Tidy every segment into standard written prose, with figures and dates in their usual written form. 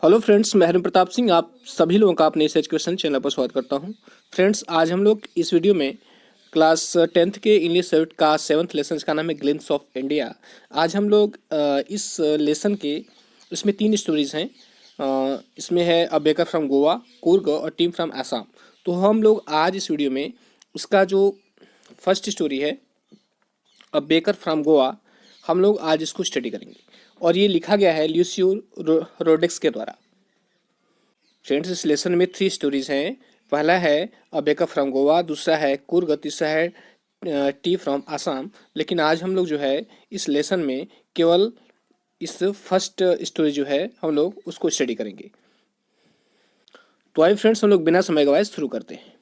Hello friends, मैं हरिम प्रताप सिंह आप सभी लोगों का अपने इस एजुकेशन चैनल पर स्वागत करता हूं। फ्रेंड्स, आज हम लोग इस वीडियो में क्लास 10th के इंग्लिश सब्जेक्ट का 7th लेसन का नाम है ग्लिम्स ऑफ इंडिया। आज हम लोग इस लेसन के इसमें 3 स्टोरीज हैं। इसमें है a baker from Goa, Coorg और टीम फ्रॉम आसाम। तो हम लोग आज इस वीडियो में उसका जो फर्स्ट स्टोरी है अ बेकर फ्रॉम गोवा, हम लोग आज इसको स्टडी करेंगे और ये लिखा गया है ल्यूसियो रोडेक्स के द्वारा। फ्रेंड्स, इस लेसन में 3 स्टोरीज हैं। पहला है अ बेकर फ्रॉम गोवा, दूसरा है कुर्ग, तीसरा है टी फ्रॉम आसाम। लेकिन आज हम लोग जो है इस लेसन में केवल इस फर्स्ट स्टोरी जो है हम लोग उसको स्टडी करेंगे। तो आइए फ्रेंड्स, हम लोग बिना समय गवाए शुरू करते हैं।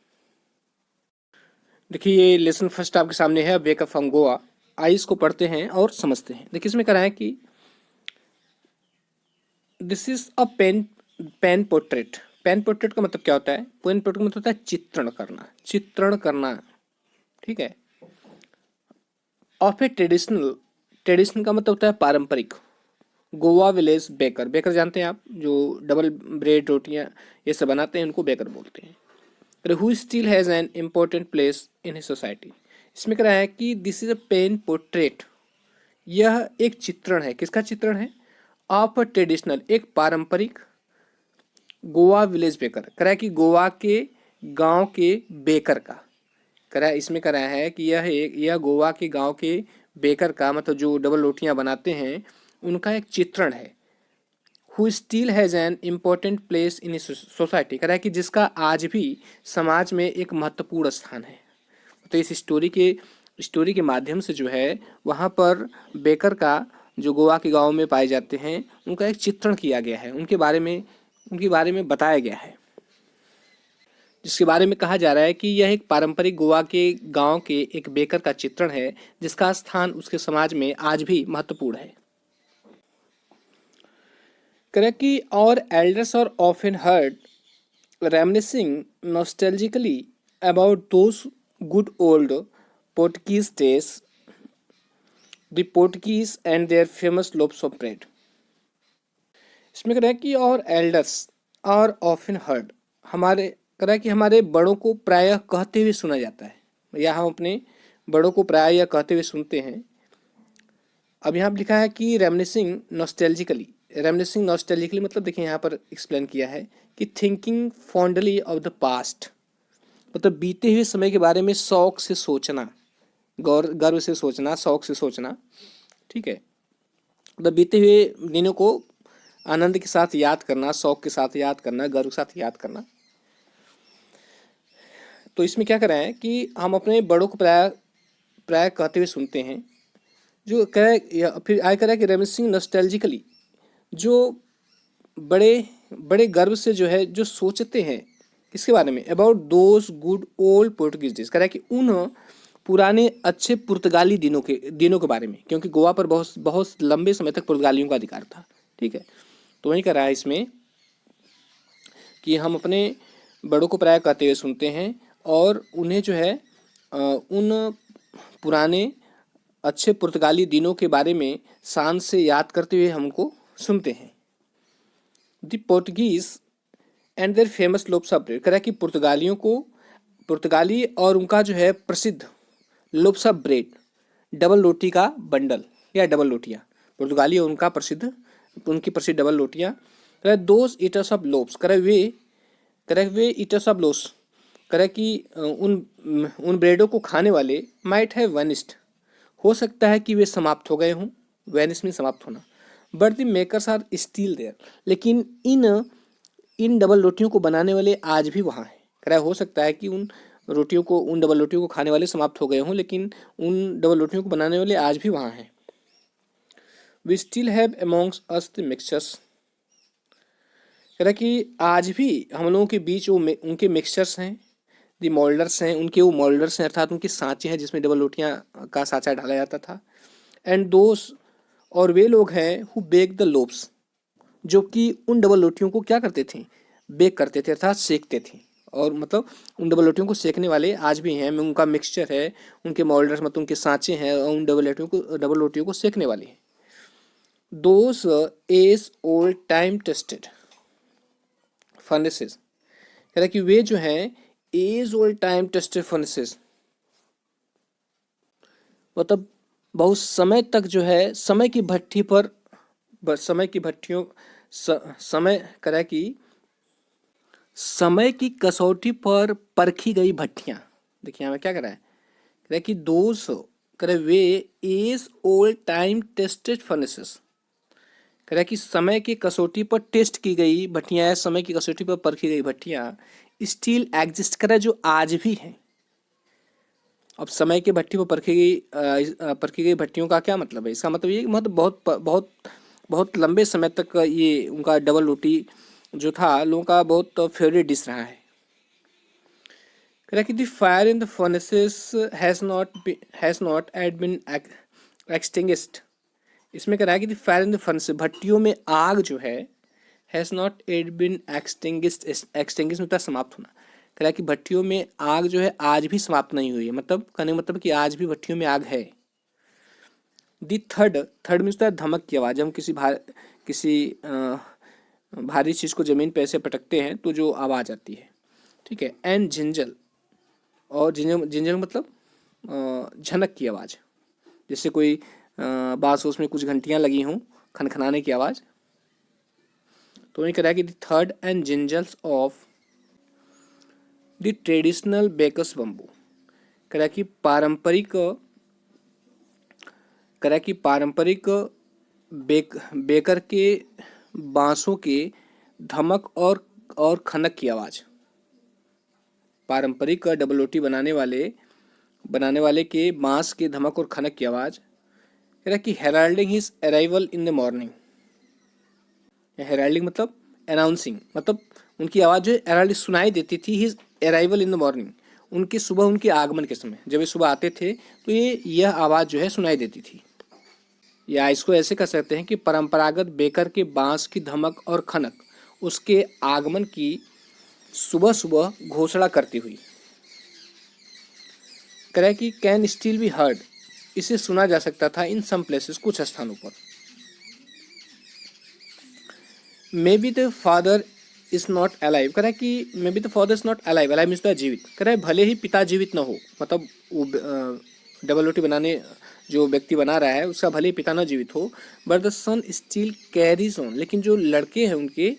देखिए, ये लेसन फर्स्ट आपके सामने है, अ बेकर फ्रॉम गोवा। आइए इसको पढ़ते हैं और समझते हैं। देखिए, इसमें कह रहा है कि this is a pen portrait. Pen portrait का मतलब क्या होता है? पेन पोर्ट्रेट का मतलब होता है चित्रण करना, चित्रण करना। ठीक है। ऑफ ए ट्रेडिशनल, ट्रेडिशनल का मतलब होता है पारंपरिक। गोवा विलेज बेकर, बेकर जानते हैं आप, जो डबल ब्रेड रोटियां ये सब बनाते हैं, उनको बेकर बोलते हैं। Who still has an important place in his society. इसमें कह रहा है कि this is a pen portrait. यह एक चित्रण है। किसका चित्रण है? ऑफ अ ट्रेडिशनल, एक पारंपरिक गोवा विलेज बेकर। कह रहा है कि गोवा के गांव के बेकर का। करा इसमें करा है कि यह गोवा के गांव के बेकर का, मतलब जो डबल रोटियां बनाते हैं, उनका एक चित्रण है। Who still has an important place in society. कह रहा है कि जिसका आज भी समाज में एक महत्वपूर्ण स्थान है। तो इस स्टोरी के माध्यम से जो है वहाँ पर बेकर का, जो गोवा के गांव में पाए जाते हैं, उनका एक चित्रण किया गया है, उनके बारे में बताया गया है, जिसके बारे में कहा जा रहा है कि यह एक पारंपरिक गोवा के गांव के एक बेकर का चित्रण है, जिसका स्थान उसके समाज में आज भी महत्वपूर्ण है। करेक्ट कि और elders are often heard reminiscing nostalgically about those good old Portuguese days, the Portuguese and their famous loaves of bread. इसमें कह रहा है कि और एल्डर्स आर ऑफन हर्ड, हमारे कह रहा है कि हमारे बड़ों को प्रायः कहते हुए सुना जाता है, या हम अपने बड़ों को प्रायः यह कहते हुए सुनते हैं। अब यहाँ पर लिखा है कि रेमिनिसिंग नॉस्टैल्जिकली। रेमिनिसिंग नॉस्टैल्जिकली मतलब देखिए यहाँ पर एक्सप्लेन किया है कि thinking fondly of the past, मतलब बीते हुए समय के बारे में शौक से सोचना, गर्व से सोचना, शौक से सोचना। ठीक है। मतलब बीते हुए दिनों को आनंद के साथ याद करना, शौक के साथ याद करना, गर्व के साथ याद करना। तो इसमें क्या कर रहे हैं कि हम अपने बड़ों को प्राय प्राय कहते हुए सुनते हैं। जो कह रहा है, फिर आगे कह रहा है कि रेमिनिसिंग नॉस्टैल्जिकली, जो बड़े बड़े गर्व से जो है जो सोचते हैं किसके बारे में? About those good old Portuguese days. कह रहा है कि उन पुराने अच्छे पुर्तगाली दिनों के बारे में, क्योंकि गोवा पर बहुत बहुत लंबे समय तक पुर्तगालियों का अधिकार था। ठीक है। तो वही कह रहा है इसमें कि हम अपने बड़ों को प्राय कहते हुए सुनते हैं और उन्हें जो है उन पुराने अच्छे पुर्तगाली दिनों के बारे में शान से याद करते हुए हमको सुनते हैं। The Portuguese and their famous loaves of bread. कह रहा है कि पुर्तगाली और उनका जो है प्रसिद्ध लोव्स ऑफ ब्रेड, डबल रोटी का बंडल या डबल रोटियाँ, पुर्तगाली और उनकी प्रसिद्ध डबल रोटियाँ। कह रहा है दोज ईटर्स ऑफ लोव्स, कह रहा है वे ईटर्स ऑफ लोव्स, कह रहा है कि उन ब्रेडों को खाने वाले माइट हैव वनिस्ड, हो सकता है कि वे समाप्त हो गए हों। वेनिस में समाप्त होना। But the makers are still there, लेकिन इन डबल रोटियों को बनाने वाले आज भी वहाँ हैं। कह रहा है हो सकता है कि उन डबल रोटियों को खाने वाले समाप्त हो गए हों, लेकिन उन डबल रोटियों को बनाने वाले आज भी वहाँ हैं। We still have amongst us the mixtures. कह रहा है कि आज भी हम लोगों के बीच उनके मिक्सचर्स हैं, दी मोल्डर्स हैं, उनके वो मोल्डर्स हैं, अर्थात उनके सांचे हैं जिसमें डबल रोटियां का सांचा डाला जाता था। एंड दोस, और वे लोग हैं हु बेक द लोव्स, जो कि उन डबल रोटियों को क्या करते थे? बेक करते थे, अर्थात सेकते थे। और मतलब उन डबल रोटियों को सेकने वाले आज भी हैं, उनका मिक्सचर है, उनके मोल्डर्स मतलब उनके सांचे हैं और उन डबल रोटियों को सेकने वाले हैं। Those as old time tested, furnaces, कह रहा है कि वे जो हैं as old time tested furnaces, मतलब बहुत समय तक जो है समय की भट्टी पर समय की भट्टियों समय कह रहा है कि समय की कसौटी पर परखी गई भट्टियां। देखिए हमें क्या कह रहा है कि दोज कह रहा है they age old time tested furnaces, कह रहा है कि समय की कसौटी पर टेस्ट की गई भट्टियां, समय की कसौटी पर परखी गई भट्टियां स्टिल एग्जिस्ट कर रहा है, जो आज भी हैं। अब समय की भट्टी पर परखी गई भट्टियों का क्या मतलब है? इसका मतलब ये कि मतलब बहुत बहुत बहुत लंबे समय तक ये उनका डबल रोटी जो था लोगों का बहुत फेवरेट डिश रहा है। कह रहा है कि the fire in the furnaces has not yet been extinguished. इसमें कह रहा है कि the fire in the furnaces, भट्टियों में आग जो है, has not yet been extinguished, extinguish मतलब समाप्त होना। कह रहा है कि भट्टियों में आग जो है आज भी समाप्त नहीं हुई है, मतलब कहने का मतलब कि आज भी भट्टियों में आग है। दी थर्ड, थर्ड मीन्स होता है धमक की आवाज़। हम किसी भारी चीज़ को ज़मीन पे ऐसे पटकते हैं तो जो आवाज़ आती है, ठीक है। एंड जिंजल, और जिंजल जिंजल मतलब झनक की आवाज़, जैसे कोई बांस उसमें कुछ घंटियाँ लगी हों, खनखनाने की आवाज़। तो ये कह रहा है कि the third and jingles of the traditional baker's bamboo, कह रहा है कि पारंपरिक बेकर के बांसों के धमक और खनक की आवाज़। पारंपरिक डबल रोटी बनाने वाले के बांस के धमक और खनक की आवाज़। कह रहा है कि heralding his arrival in the morning. Heralding मतलब अनाउंसिंग, मतलब उनकी आवाज़ जो है हेराल्डिंग सुनाई देती थी। His arrival in the morning, उनके आगमन के समय, जब ये सुबह आते थे तो यह आवाज़ जो है सुनाई देती थी। या इसको ऐसे कह सकते हैं कि परंपरागत बेकर के बांस की धमक और खनक उसके आगमन की सुबह सुबह घोषणा करती हुई। कह रहा है कि कैन स्टिल बी हर्ड, इसे सुना जा सकता था इन सम प्लेसेस, कुछ स्थानों पर। May be the father is not alive, कह रहा है कि may be the father is not alive, alive means जीवित। कह रहा है भले ही पिता जीवित न हो, मतलब वो डबल रोटी बनाने जो व्यक्ति बना रहा है उसका भले ही पिता न जीवित हो, but the son still carries on, लेकिन जो लड़के हैं उनके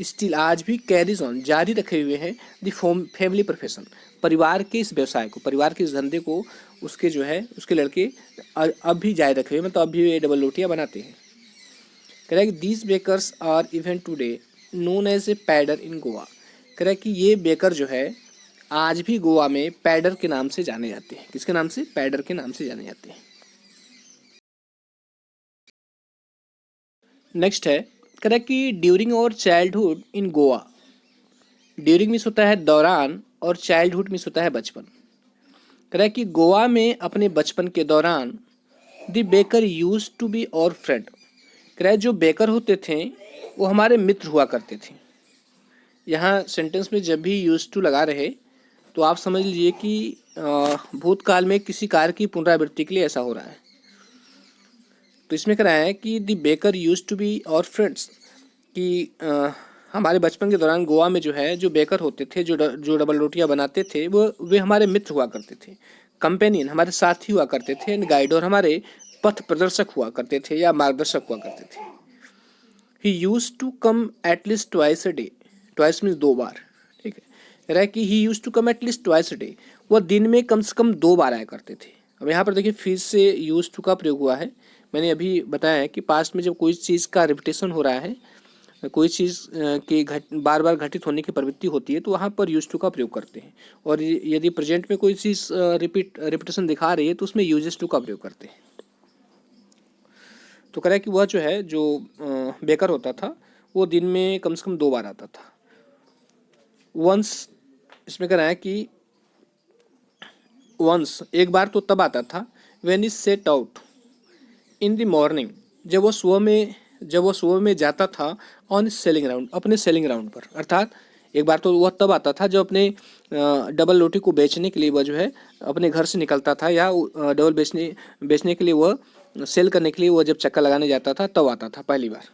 स्टिल आज भी कैरीज ऑन जारी रखे हुए हैं द फैमिली प्रोफेशन, परिवार के इस व्यवसाय को, परिवार के इस धंधे को उसके जो है उसके लड़के अब भी जारी रखे हुए, मतलब अब भी ये डबल रोटियाँ बनाते हैं। कह रहा है कि these bakers are even today known as a pader in Goa. कह रहा है कि ये बेकर जो है आज भी गोवा में पैडर के नाम से जाने जाते हैं। किसके नाम से? पैडर के नाम से जाने जाते हैं। नेक्स्ट है, कह रहा है कि ड्यूरिंग और चाइल्डहुड इन गोवा, ड्यूरिंग मीन्स होता है दौरान और चाइल्डहुड मीन्स होता है बचपन। कह रहा है कि गोवा में अपने बचपन के दौरान the baker use to be our friend, कह रहा है जो बेकर होते थे वो हमारे मित्र हुआ करते थे। यहाँ सेंटेंस में जब भी यूज टू लगा रहे तो आप समझ लीजिए कि भूतकाल में किसी कार्य की पुनरावृत्ति के लिए ऐसा हो रहा है। तो इसमें कह रहा है कि the baker use to be our friends, कि हमारे बचपन के दौरान गोवा में जो है जो बेकर होते थे, जो डबल रोटियां बनाते थे, वे हमारे मित्र हुआ करते थे, कंपेनियन हमारे साथी हुआ करते थे, एंड गाइड और हमारे पथ प्रदर्शक हुआ करते थे या मार्गदर्शक हुआ करते थे। He used to come at least twice a day, twice means 2 बार, ठीक है। कह रहा है कि he used to come at least twice a day, वह दिन में कम से कम 2 बार आया करते थे। अब यहाँ पर देखिए फिर से यूज टू का प्रयोग हुआ है। मैंने अभी बताया है कि पास्ट में जब कोई चीज़ का रिपीटेशन हो रहा है, कोई चीज़ की बार बार घटित होने की प्रवृत्ति होती है तो वहाँ पर यूज टू का प्रयोग करते हैं। और यदि प्रेजेंट में कोई चीज़ रिपीटेशन दिखा रही है तो उसमें यूजेस टू का प्रयोग करते हैं। तो कह रहा है कि वह जो है जो बेकर होता था वो दिन में कम से कम 2 बार आता था। वंस, इसमें कह रहा है कि वंस एक बार तो तब आता था when is set out in the morning, जब वह सुबह में जाता था ऑन सेलिंग राउंड, अपने सेलिंग राउंड पर। अर्थात एक बार तो वह तब आता था जब अपने डबल रोटी को बेचने के लिए वह जो है अपने घर से निकलता था, या डबल बेचने के लिए वह सेल करने के लिए वह जब चक्कर लगाने जाता था तब आता था पहली बार।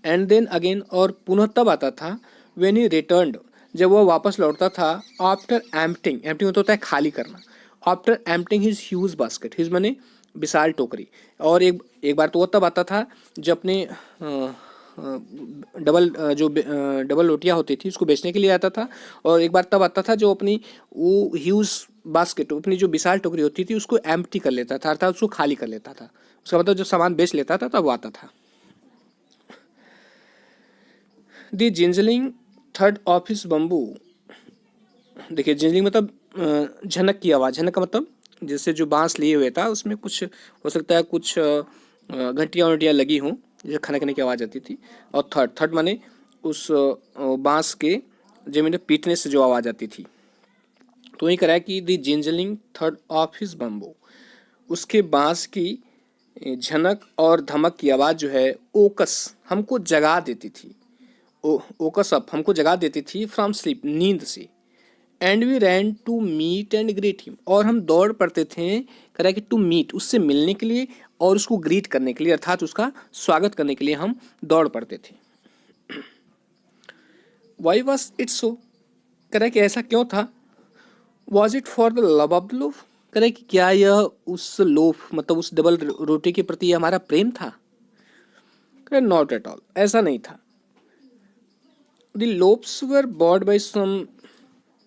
एंड देन अगेन, और पुनः तब आता था व्हेन ही रिटर्न्ड, जब वह वापस लौटता था, आफ्टर एम्प्टिंग, एम्प्टिंग होता है खाली करना, after emptying his huge basket, his माने विशाल टोकरी। और एक बार तो वो तब आता था जब अपने डबल रोटियां होती थी उसको बेचने के लिए आता था, और एक बार तब आता था जो अपनी वो ह्यूज बास्केट, अपनी जो विशाल टोकरी होती थी उसको एम्प्टी कर लेता था, अर्थात उसको खाली कर लेता था। उसका मतलब जब सामान बेच लेता था तब वो आता था। दी जिंजलिंग थर्ड ऑफिस बम्बू, देखिए जिंजलिंग मतलब झनक की आवाज़, झनक का मतलब जैसे जो बांस लिए हुए था उसमें कुछ हो सकता है कुछ घंटियाँ वंटियाँ लगी हों, जैसे खनकने की आवाज़ आती थी। और थर्ड, थर्ड माने उस बांस के जमीन में पीटने से जो आवाज़ आती थी। तो वही करा है कि the jingling third of his bamboo, उसके बांस की झनक और धमक की आवाज़ जो है ओकस हमको जगा देती थी, ओकस अप हमको जगा देती थी फ्रॉम स्लीप, नींद से। And we ran to meet and greet him, और हम दौड़ पड़ते थे, करा कि टू मीट उससे मिलने के लिए और उसको ग्रीट करने के लिए, अर्थात उसका स्वागत करने के लिए हम दौड़ पड़ते थे। वाई वॉज इट सो, करा कि ऐसा क्यों था। Was it for the love of the loaf, करें कि क्या यह उस लोफ मतलब उस डबल रोटी के प्रति हमारा प्रेम था। करें नॉट एट ऑल, ऐसा नहीं था। The loafs were bought by some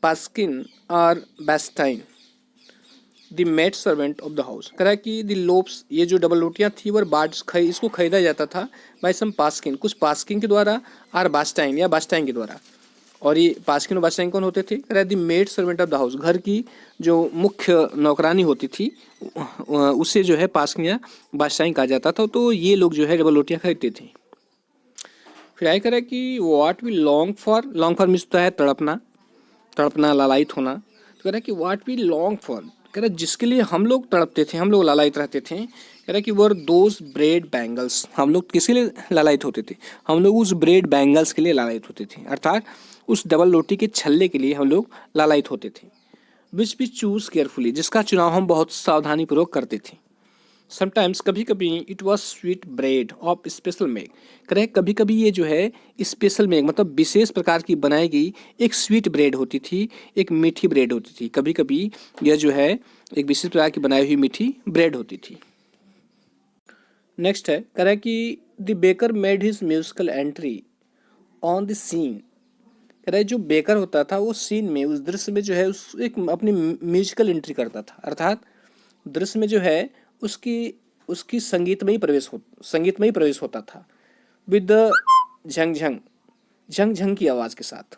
पास्किन और बेस्टाइन, the maid servant of the house, करा कि द लोफ्स ये जो डबल रोटियां थी वो इसको खरीदा जाता था बाय सम पास्किन, कुछ पास्किन के द्वारा, और बास्टाइन या बास्टाइन के द्वारा। और ये पास्किन और बादशाह कौन होते थे, the maid servant of the house, घर की जो मुख्य नौकरानी होती थी उसे जो है पास्किन या बादशाही कहा जाता था। तो ये लोग जो है डबल रोटियां खरीदते थे। फिर आए करें कि what we long for means होता है तड़पना, तड़पना लालायित होना। तो कह रहा है कि व्हाट वी लॉन्ग फॉर, कह रहा जिसके लिए हम लोग तड़पते थे, हम लोग लालायित रहते थे, कह रहा कि वर दोज ब्रेड बैंगल्स, हम लोग किसके लिए लालायित होते थे, हम लोग उस ब्रेड बैंगल्स के लिए लालायित होते थे, अर्थात उस डबल रोटी के छल्ले के लिए हम लोग लालायित होते थे। विच वी चूज केयरफुली, जिसका चुनाव हम बहुत सावधानी पूर्वक करते थे। समटाइम्स, कभी कभी, it was sweet bread of special make, करें कभी कभी ये जो है स्पेशल मेक मतलब विशेष प्रकार की बनाई गई एक स्वीट ब्रेड होती थी, एक मीठी ब्रेड होती थी। कभी कभी यह जो है एक विशेष प्रकार की बनाई हुई मीठी ब्रेड होती थी। नेक्स्ट है करें कि the baker made his musical entry on the scene, कह रहा है जो बेकर होता था वो सीन में, उस दृश्य में जो है उस एक अपनी म्यूजिकल एंट्री करता था, अर्थात दृश्य में जो है उसकी उसकी संगीतमय प्रवेश होता था। विद द झंग झंग, झंग झंग की आवाज़ के साथ।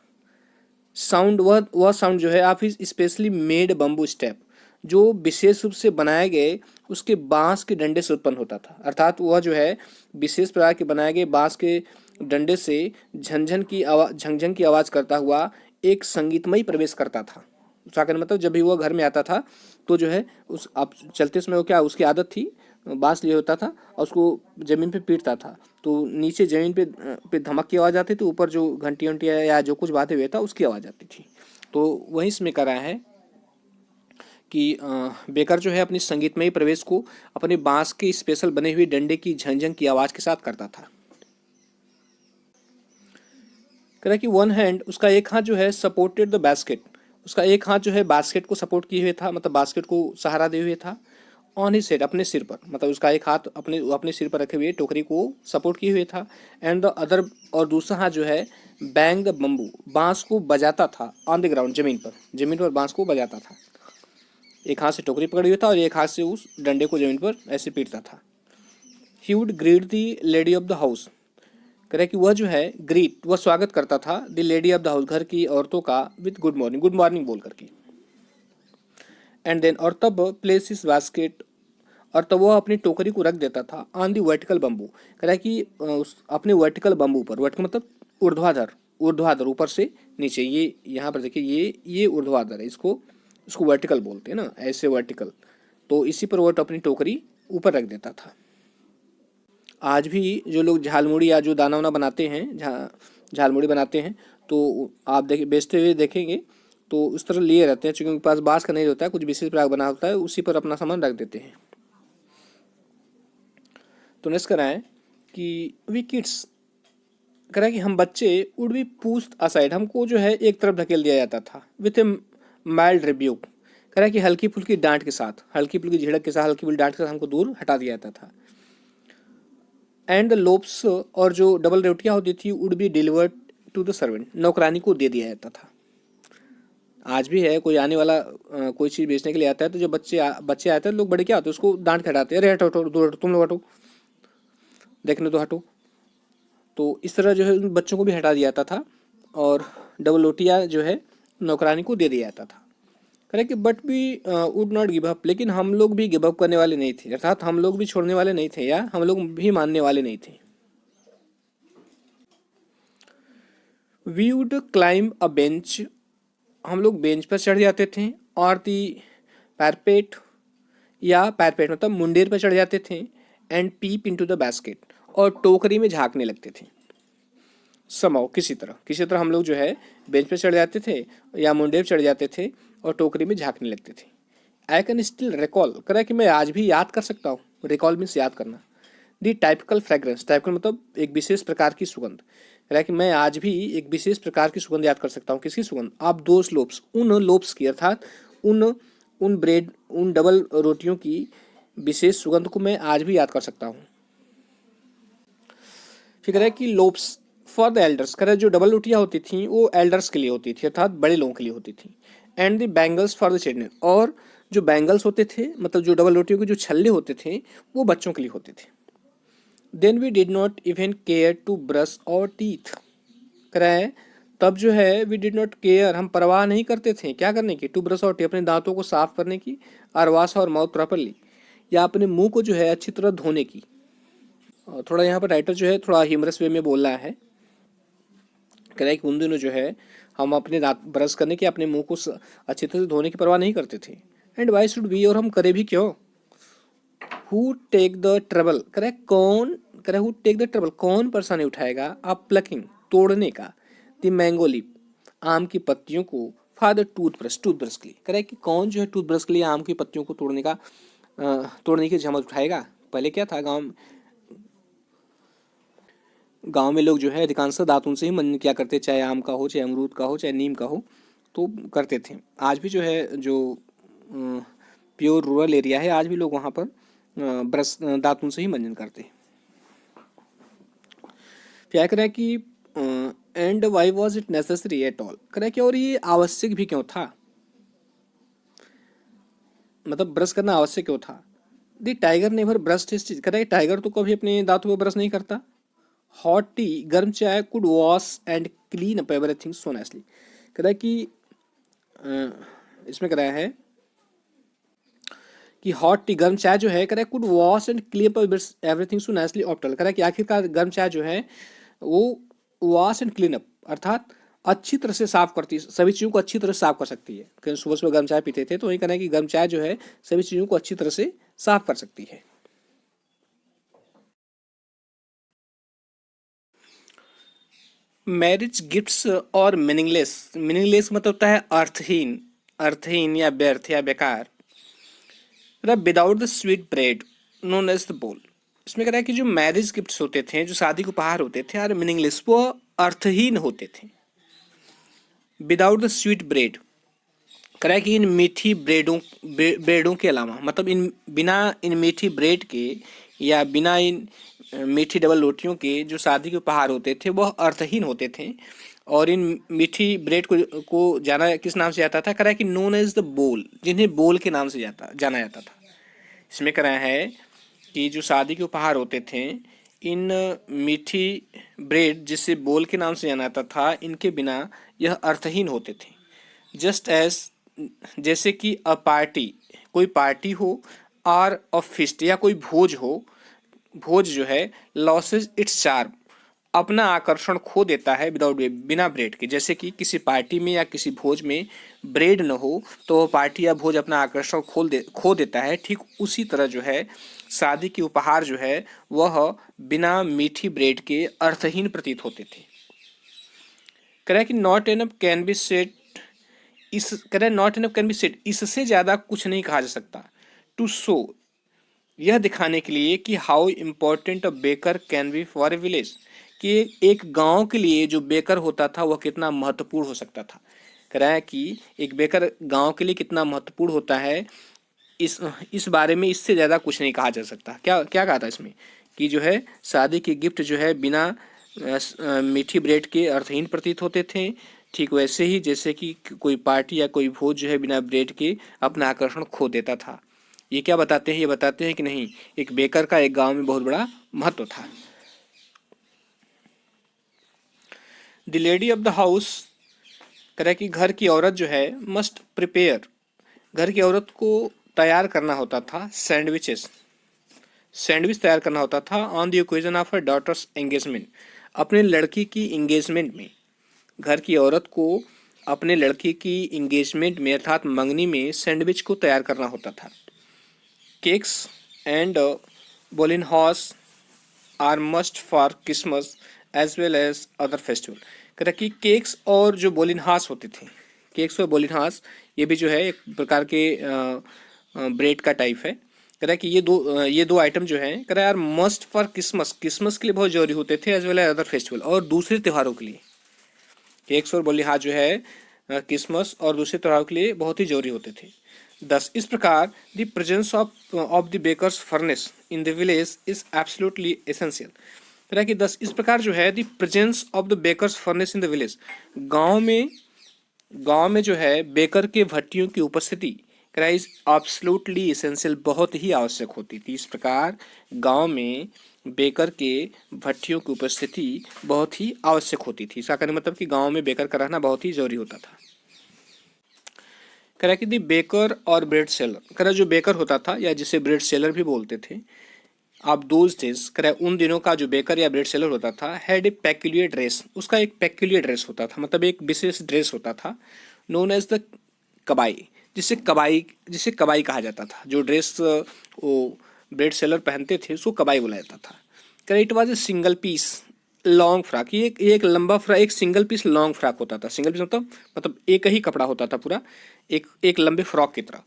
साउंड, वह साउंड जो है आप इस स्पेशली मेड बम्बू स्टेप, जो विशेष रूप से बनाए गए उसके बांस के डंडे से उत्पन्न होता था, अर्थात वह जो है विशेष प्रकार के बनाए गए बांस के डंडे से झंझन की आवाज़ करता हुआ एक संगीतमय प्रवेश करता था। उसका कहना मतलब जब भी वह घर में आता था तो जो है उस आप चलते समय वो क्या उसकी आदत थी, बांस लिए होता था और उसको ज़मीन पे पीटता था, तो नीचे ज़मीन पे धमक की आवाज़ आती थी, ऊपर जो घंटी वंटियाँ या जो कुछ बातें हुए था उसकी आवाज़ आती थी। तो वहीं इसमें करा है कि बेकर जो है अपनी संगीतमय प्रवेश को अपने बांस के स्पेशल बने हुए डंडे की झंझन की आवाज़ के साथ करता था। कह रहा कि वन हैंड, उसका एक हाथ जो है सपोर्टेड द बास्केट, उसका एक हाथ जो है बास्केट को सपोर्ट किए हुए था, मतलब बास्केट को सहारा दिए हुए था। ऑन हिज हेड, अपने सिर पर, मतलब उसका एक हाथ अपने सिर पर रखे हुए टोकरी को सपोर्ट किए हुए था। एंड द अदर, और दूसरा हाथ जो है बैंग द बम्बू, बांस को बजाता था ऑन द ग्राउंड, जमीन पर बांस को बजाता था। एक हाथ से टोकरी पकड़ी हुई था और एक हाथ से उस डंडे को जमीन पर ऐसे पीटता था। He would greet the lady of the house, कह रहे कि वह जो है ग्रीट, वह स्वागत करता था the lady of the house, घर की औरतों का, विद गुड मॉर्निंग बोल करके। एंड देन, और तब प्लेस इस बास्केट, और तब वह अपनी टोकरी को रख देता था ऑन दी वर्टिकल बम्बू, कह रहा है कि अपने वर्टिकल बम्बू पर, वर्टिकल मतलब ऊर्ध्वाधर, ऊर्ध्वाधर ऊपर से नीचे, ये यहाँ पर देखिए ये ऊर्ध्वाधर है, इसको वर्टिकल बोलते हैं ना, ऐसे वर्टिकल। तो इसी पर वह अपनी टोकरी ऊपर रख देता था। आज भी जो लोग झालमुड़ी या जो दाना वाना बनाते हैं, झालमुड़ी बनाते हैं, तो आप देखिए बेचते हुए देखेंगे तो उस तरह लिए रहते हैं, क्योंकि उनके पास बांस का नहीं होता है, कुछ विशेष प्रकार बना होता है, उसी पर अपना सामान रख देते हैं। तो नेक्स्ट कराएं कि वी किड्स कह रहा है कि हम बच्चे वुड बी पुश्ड असाइड, हमको जो है एक तरफ धकेल दिया जाता था, विथ ए माइल्ड रिब्यूक, कह रहा है कि हल्की फुल्की डांट के साथ, हल्की फुल्की झिड़क के साथ, हल्की फुल्की डांट के साथ हमको दूर हटा दिया जाता था। एंड द लोब्स, और जो डबल रोटियां होती थी, would be delivered to the servant, नौकरानी को दे दिया जाता था। आज भी है, कोई आने वाला कोई चीज़ बेचने के लिए आता है तो जो बच्चे आते हैं, लोग बड़े क्या होते हैं, उसको डांट के हटाते हैं, अरे हटो हटो, दूर हटो, तुम लोग हटो, देखने तो हटो। तो इस तरह जो है उन बच्चों को भी हटा दिया जाता था और डबल रोटियां जो है नौकरानी को दे दिया जाता था। करें कि but we would not give up, लेकिन हम लोग भी गिव अप करने वाले नहीं थे, अर्थात हम लोग भी छोड़ने वाले नहीं थे, या हम लोग भी मानने वाले नहीं थे। We would climb a bench, हम लोग बेंच पर चढ़ जाते थे, और दी पैरपेट, या पैरपेट मतलब मुंडेर पर चढ़ जाते थे, and peep into the basket, और टोकरी में झांकने लगते थे। समाओ, किसी तरह हम लोग जो है बेंच पे चढ़ जाते थे या मुंडे पे चढ़ जाते थे और टोकरी में झांकने लगते थे। आई कैन स्टिल रिकॉल, कह रहा है कि मैं आज भी याद कर सकता हूँ, रिकॉल मीन्स याद करना। दी टाइपिकल फ्रेग्रेंस, टाइपिकल मतलब एक विशेष प्रकार की सुगंध, कह रहा है कि मैं आज भी एक विशेष प्रकार की सुगंध याद कर सकता हूँ। किसकी सुगंध? आप दो लोब्स, उन लोब्स की, अर्थात उन उन ब्रेड, उन डबल रोटियों की विशेष सुगंध को मैं आज भी याद कर सकता हूँ। फिर कह रहा है कि लोब्स फॉर द एल्डर्स, कह रहा है जो डबल रोटियां होती थी वो एल्डर्स के लिए होती थी, अर्थात बड़े लोगों के लिए होती थी। And the bangles for the children, और जो बैंगल्स होते थे, मतलब जो डबल रोटियों के जो छल्ले होते थे, वो बच्चों के लिए होते थे। Then we did not even care to brush our teeth, कह रहा है तब जो है वी डिड नॉट केयर, हम परवाह नहीं करते थे, क्या करने की? टू ब्रश और टीथ, अपने दांतों को साफ करने की, और वॉश और माउथ प्रॉपरली, या अपने मुंह को जो है अच्छी तरह धोने की। और थोड़ा यहाँ पर राइटर जो है थोड़ा ह्यूमरस वे में बोल रहा है, कह रहा है कि उन दिनों जो है हम अपने दांत ब्रश करने की, अपने मुंह को अच्छी तरह से धोने की परवाह नहीं करते थे। एंड वाई शुड वी, और हम करे भी क्यों? हु टेक द ट्रबल, कह रहा है कौन, कह रहा है हु टेक द ट्रबल, कौन परेशानी उठाएगा आप प्लकिंग, तोड़ने का, द मैंगो लीफ, आम की पत्तियों को, फॉर द टूथब्रश, टूथब्रश के लिए, कह रहा है कि कौन जो है टूथब्रश के लिए आम की पत्तियों को तोड़ने का तोड़ने की जहमत उठाएगा। पहले क्या था, गांव में लोग जो है अधिकांशतः दातुन से ही मनन किया करते, चाहे आम का हो, चाहे अमरूद का हो, चाहे नीम का हो, तो करते थे। आज भी जो है, जो प्योर रूरल एरिया है, आज भी लोग वहाँ पर ब्रश दातुन से ही मंजन करते हैं। क्या कह रहा है कि and why was it necessary at all, कह रहा है कि और ये आवश्यक भी क्यों था, मतलब ब्रश करना आवश्यक क्यों था। The tiger never brush his teeth, कह रहा है टाइगर तो कभी अपने दांतों पर ब्रश नहीं करता। हॉट टी, गर्म चाय, could wash and clean up everything so nicely, कह रहा है कि इसमें कह रहा है कि हॉट टी, गर्म चाय जो है, कह रहा है could wash and clean up everything so nicely octal, कह रहा है कि आखिरकार गर्म चाय जो है वो वॉश एंड क्लीन अप, अर्थात अच्छी तरह से साफ करती है, सभी चीज़ों को अच्छी तरह से साफ कर सकती है। कहीं सुबह सुबह गर्म चाय पीते थे तो वही कहना है कि गर्म चाय जो है सभी चीज़ों को अच्छी तरह से साफ कर सकती है। Marriage gifts are meaningless, meaningless मतलब होता है अर्थहीन, अर्थहीन या व्यर्थ या बेकार। Without the sweet bread known as the bol, इसमें कह रहा है कि जो मैरिज गिफ्ट्स होते थे, जो शादी के उपहार होते थे, और मीनिंगलेस, वो अर्थहीन होते थे। विदाउट द स्वीट ब्रेड, कह रहा है कि इन मीठी ब्रेडों के अलावा, मतलब इन बिना इन मीठी ब्रेड के, या बिना इन मीठी डबल रोटियों के जो शादी के उपहार होते थे वह अर्थहीन होते थे। और इन मीठी ब्रेड को जाना किस नाम से जाता था, कह रहा है कि नोन एज द बोल, जिन्हें बोल के नाम से जाना जाता था। इसमें कह रहा है कि जो शादी के उपहार होते थे, इन मीठी ब्रेड जिसे बोल के नाम से जाना जाता था, इनके बिना यह अर्थहीन होते थे। जस्ट एज, जैसे कि अ पार्टी, कोई पार्टी हो, और अ फिस्ट, या कोई भोज हो, भोज जो है लॉसेज इट्स चार्म, अपना आकर्षण खो देता है, विदाउट बिना ब्रेड के। जैसे कि किसी पार्टी में या किसी भोज में ब्रेड न हो तो वो पार्टी या भोज अपना आकर्षण खो देता है। ठीक उसी तरह जो है शादी के उपहार जो है वह बिना मीठी ब्रेड के अर्थहीन प्रतीत होते थे। कह रहा है कि not enough can be said, इस कह रहा है not enough can be said, इससे ज्यादा कुछ नहीं कहा जा सकता। टू शो, यह दिखाने के लिए कि how important a baker can be for a village, कि एक गांव के लिए जो बेकर होता था वह कितना महत्वपूर्ण हो सकता था। कह रहा है कि एक बेकर गांव के लिए कितना महत्वपूर्ण होता है, इस बारे में इससे ज़्यादा कुछ नहीं कहा जा सकता। क्या क्या कहा था इसमें कि जो है शादी के गिफ्ट जो है बिना मीठी ब्रेड के अर्थहीन प्रतीत होते थे। ठीक वैसे ही जैसे कि कोई पार्टी या कोई भोज जो है बिना ब्रेड के अपना आकर्षण खो देता था। ये क्या बताते हैं, ये बताते हैं कि नहीं, एक बेकर का एक गांव में बहुत बड़ा महत्व था। The lady of the house कह रहा है कि घर की औरत जो है मस्ट प्रिपेयर, घर की औरत को तैयार करना होता था सैंडविचेस, सैंडविच तैयार करना होता था on the occasion of her daughter's engagement, अपने लड़की की इंगेजमेंट में। घर की औरत को अपने लड़की की इंगेजमेंट में अर्थात मंगनी में सैंडविच को तैयार करना होता था। Cakes and bolinhas are must for Christmas as well as other festival. कह रहा कि केक्स और जो बोलिनहास होते थे, केक्स और बोलिनहास ये भी जो है एक प्रकार के ब्रेड का टाइप है। कह रहा है कि ये दो आइटम जो हैं कह रहा है यार मस्ट फॉर क्रिसमस, क्रिसमस के लिए बहुत जरूरी होते थे as well as other festival, और दूसरे त्योहारों के लिए केक्स और बोलिनहास जो है क्रिसमस और दूसरे त्योहारों के लिए बहुत ही जरूरी होते थे। दस इस प्रकार the presence of the bakers furnace in the village is absolutely essential. कह कि 10 इस प्रकार जो है the presence of the bakers furnace in the village, गांव में जो है बेकर के भट्टियों की उपस्थिति कह इज एब्सोल्युटली एसेंशियल, बहुत ही आवश्यक होती थी। इस प्रकार गांव में बेकर के भट्टियों की उपस्थिति बहुत ही आवश्यक होती थी। इसका कहने मतलब कि गांव में बेकर का रहना बहुत ही जरूरी होता था। कह रहा कि दी बेकर और ब्रेड सेलर, कह रहा जो बेकर होता था या जिसे ब्रेड सेलर भी बोलते थे, आप दोज डेज कह रहा उन दिनों का जो बेकर या ब्रेड सेलर होता था हैड ए पेक्यूलियर ड्रेस, उसका एक पेक्यूलियर ड्रेस होता था, मतलब एक विशेष ड्रेस होता था, नोन एज द कबाई, जिसे कबाई कहा जाता था। जो ड्रेस वो ब्रेड सेलर पहनते थे उसको कबाई बोला जाता था। कह रहा it was a single piece long frock, ये एक लंबा फ्रॉक, एक सिंगल पीस लॉन्ग फ्रॉक होता था। सिंगल पीस मतलब एक ही कपड़ा होता था पूरा, एक लंबे फ्रॉक की तरह,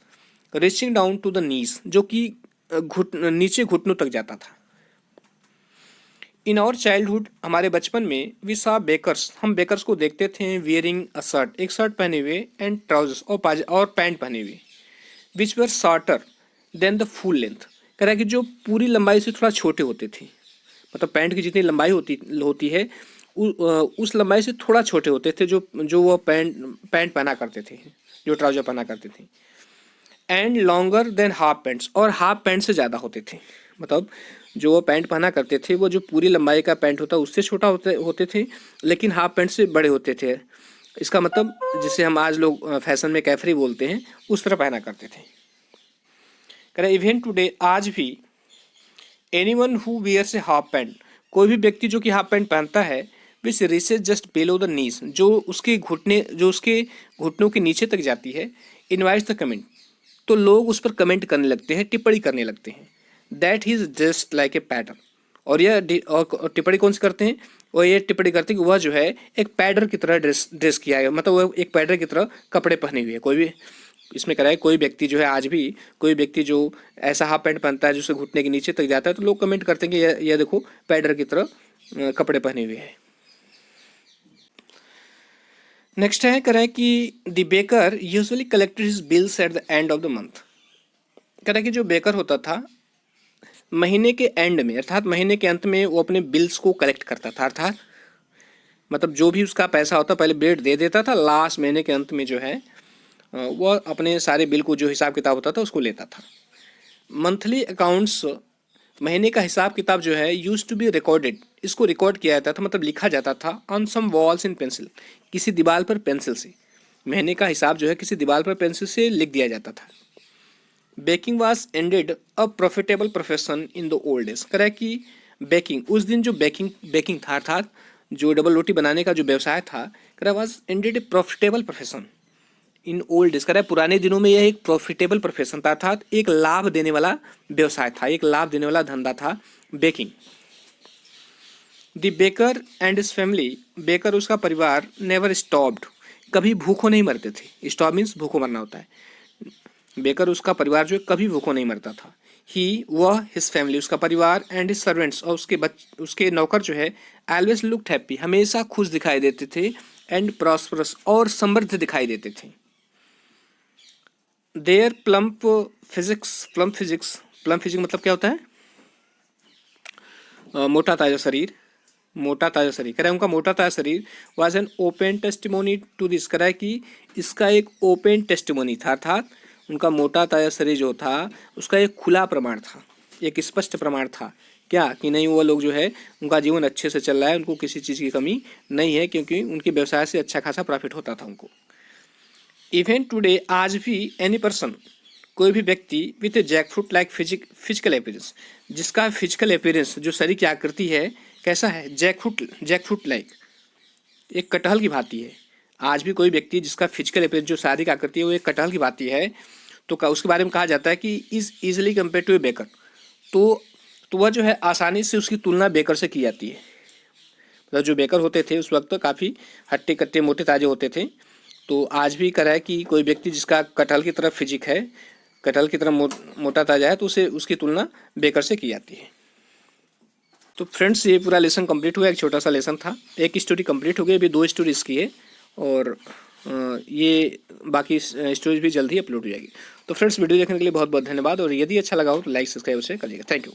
reaching down to the knees, जो कि नीचे घुटनों तक जाता था। इन आवर चाइल्डहुड, हमारे बचपन में, वी सा बेकर्स, हम बेकर्स को देखते थे वियरिंग अ शर्ट, एक शर्ट पहने हुए, एंड ट्राउजर्स और पैंट पहने हुए, which were shorter than the full length. कह रहा है कि जो पूरी लंबाई से थोड़ा छोटे होते थे, मतलब पैंट की जितनी लंबाई होती है उस लंबाई से थोड़ा छोटे होते थे जो वो पैंट पहना करते थे, जो ट्राउजर पहना करते थे। And longer than half pants, और हाफ पैंट से ज़्यादा होते थे, मतलब जो वो पैंट पहना करते थे वो जो पूरी लंबाई का पैंट होता उससे छोटा होते थे, लेकिन हाफ पैंट से बड़े होते थे। इसका मतलब जिसे हम आज लोग फैशन में कैफरी बोलते हैं, उस तरह पहना करते थे। कह रहे इवन टुडे, आज भी, anyone who wears a half pant, कोई भी व्यक्ति जो कि हाफ पैंट पहनता है, which reaches just below the knees, जो उसके घुटनों के नीचे तक जाती है, इनवाइट्स द कमेंट, तो लोग उस पर कमेंट करने लगते हैं, टिप्पणी करने लगते हैं, that he is just like a pattern. और टिप्पणी कौन से करते हैं, और ये टिप्पणी करते हैं कि वह जो है एक पैडर की तरह ड्रेस किया है, मतलब वह एक पैडर की तरह कपड़े पहने हुए है। कोई भी इसमें कराए, कोई व्यक्ति जो है आज भी कोई व्यक्ति जो ऐसा हाफ पैंट पहनता है जिससे घुटने के नीचे तक जाता है, तो लोग कमेंट करते हैं कि यह देखो पैडर की तरह कपड़े पहने हुए हैं। नेक्स्ट है, कह रहा है कि the baker usually collected his bills at the end of the month. कह रहा है कि जो बेकर होता था महीने के एंड में, अर्थात महीने के अंत में, वो अपने बिल्स को कलेक्ट करता था, अर्थात मतलब जो भी उसका पैसा होता पहले ब्रेड दे देता था, लास्ट महीने के अंत में जो है वह अपने सारे बिल को जो हिसाब किताब होता था उसको लेता था। मंथली अकाउंट्स, महीने का हिसाब किताब जो है, यूज टू बी रिकॉर्डेड, इसको रिकॉर्ड किया जाता था, मतलब लिखा जाता था, on some walls in pencil, किसी दीवार पर पेंसिल से। महीने का हिसाब जो है किसी दीवार पर पेंसिल से लिख दिया जाता था। Baking was ended a profitable profession in the old days. कह रहा है कि बेकिंग, उस दिन जो बेकिंग था, अर्थात जो डबल रोटी बनाने का जो व्यवसाय था, कह रहा was ended A profitable profession in old days. कह रहा है पुराने दिनों में यह एक प्रॉफिटेबल प्रोफेशन था, अर्थात एक लाभ देने वाला व्यवसाय था, एक लाभ देने वाला धंधा था baking. The baker and his family, baker उसका परिवार, नेवर स्टॉप्ड, कभी भूखों नहीं मरते थे। स्टॉप मीन्स भूखों मरना होता है। बेकर उसका परिवार जो कभी भूखों नहीं मरता था। ही वह हिज फैमिली उसका परिवार एंड हिज सर्वेंट्स और उसके नौकर जो है ऑलवेज लुक्ड हैप्पी हमेशा खुश दिखाई देते थे एंड प्रॉस्परस और समृद्ध दिखाई देते थे। देयर प्लम फिजिक्स मतलब क्या होता है? मोटा ताजा शरीर, मोटा ताजा शरीर कह रहा है उनका मोटा ताजा शरीर was an open testimony to this, कह रहा है कि इसका एक ओपन टेस्टिमोनी था, अर्थात उनका मोटा ताजा शरीर जो था उसका एक खुला प्रमाण था, एक स्पष्ट प्रमाण था क्या कि नहीं वो लोग जो है उनका जीवन अच्छे से चल रहा है, उनको किसी चीज़ की कमी नहीं है क्योंकि उनके व्यवसाय से अच्छा खासा प्रॉफिट होता था उनको। इवन टुडे आज भी एनी पर्सन कोई भी व्यक्ति with jackfruit like physical appearance, जिसका फिजिकल अपीयरेंस जो शरीर की आकृति है कैसा है? जैकफ्रूट लाइक, एक कटहल की भांति है। आज भी कोई व्यक्ति जिसका फिजिकल अपीयरेंस जो शारीरिक आकृति है वो एक कटहल की भांति है तो उसके बारे में कहा जाता है कि is easily compare to a baker, तो वह जो है आसानी से उसकी तुलना बेकर से की जाती है। मतलब जो बेकर होते थे उस वक्त काफ़ी हट्टे कट्टे मोटे ताजे होते थे, तो आज भी कह रहा है कि कोई व्यक्ति जिसका कटहल की तरफ फिजिक है, कटहल की तरह मोटा ताजा है तो उसे उसकी तुलना बेकर से की जाती है। तो फ्रेंड्स ये पूरा लेसन कंप्लीट हुआ, एक छोटा सा लेसन था, एक स्टोरी कंप्लीट हो गई, अभी 2 स्टोरी इसकी है और ये बाकी स्टोरीज भी जल्द ही अपलोड हो जाएगी। तो फ्रेंड्स वीडियो देखने के लिए बहुत बहुत धन्यवाद और यदि अच्छा लगा हो तो लाइक सब्सक्राइब से करिएगा। Thank you.